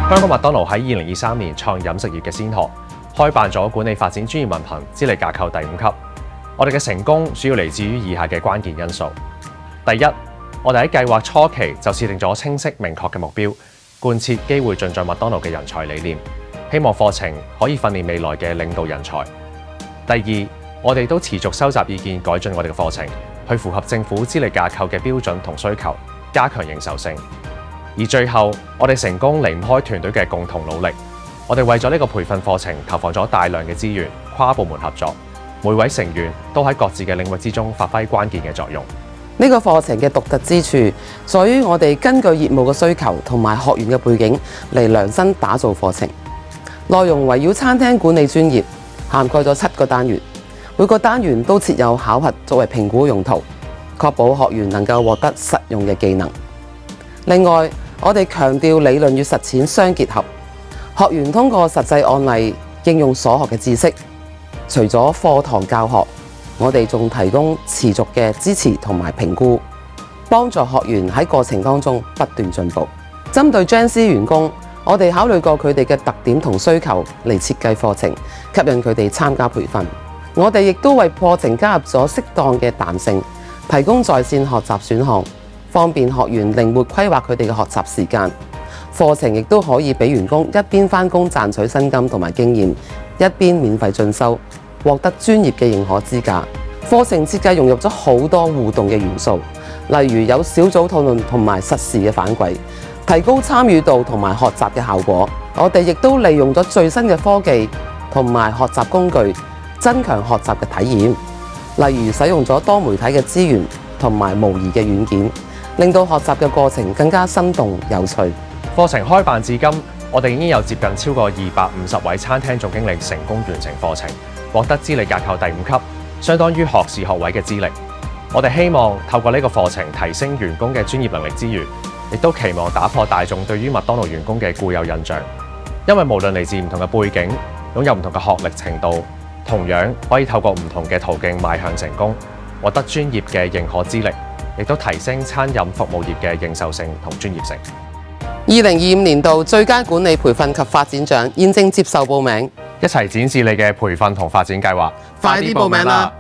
香港麥當勞喺2023年創飲食業嘅先河，開辦咗管理發展專業文憑資歷架構第5級。我哋嘅成功主要嚟自於以下嘅關鍵因素。第一，我哋喺計劃初期就設定咗清晰明確嘅目標，貫徹機會盡在麥當勞嘅人才理念，希望課程可以訓練未來嘅領導人才。第二，我哋都持續收集意見，改進我哋嘅課程，去符合政府資歷架構嘅標準同需求，加強認受性。而最後，我哋成功離唔開團隊嘅共同努力。我哋為咗呢個培訓課程投放咗大量嘅資源，跨部門合作，每位成員都喺各自嘅領域之中發揮關鍵嘅作用。呢個課程嘅獨特之處，在於我哋根據業務嘅需求同埋學員嘅背景嚟量身打造課程。內容圍繞餐廳管理專業，涵蓋咗7個單元，每個單元都設有考核作為評估用途，確保學員能夠獲得實用嘅技能。另外，我哋強調理論與實踐相結合，學員通過實際案例應用所學嘅知識。除咗課堂教學，我哋仲提供持續嘅支持同埋評估，幫助學員喺過程當中不斷進步。針對 Gen Z 員工，我哋考慮過佢哋嘅特點同需求嚟設計課程，吸引佢哋參加培訓。我哋亦都為課程加入咗適當嘅彈性，提供在線學習選項，方便學員靈活規劃佢哋嘅學習時間。課程亦都可以俾員工一邊返工賺取薪金同埋經驗，一邊免費進修，獲得專業嘅認可資格。課程設計融入咗好多互動嘅元素，例如有小組討論同埋實時嘅反饋，提高參與度同埋學習嘅效果。我哋亦都利用咗最新嘅科技同埋學習工具，增強學習嘅體驗。例如使用咗多媒體嘅資源同埋模擬嘅軟件，令到學習嘅過程更加生動有趣。課程開辦至今，我哋已經有接近超過250位餐廳總經理成功完成課程，獲得資歷架構第5級，相當於學士學位嘅資歷。我哋希望透過呢個課程提升員工嘅專業能力之餘，亦都期望打破大眾對於麥當勞員工嘅固有印象。因為無論嚟自唔同嘅背景，擁有唔同嘅學歷程度，同樣可以透過唔同嘅途徑邁向成功，獲得專業嘅認可資歷，亦都提升餐飲服務業嘅認受性同專業性。2025年度最佳管理培訓及發展獎現正接受報名，一齊展示你嘅培訓同發展計劃，快啲報名啦！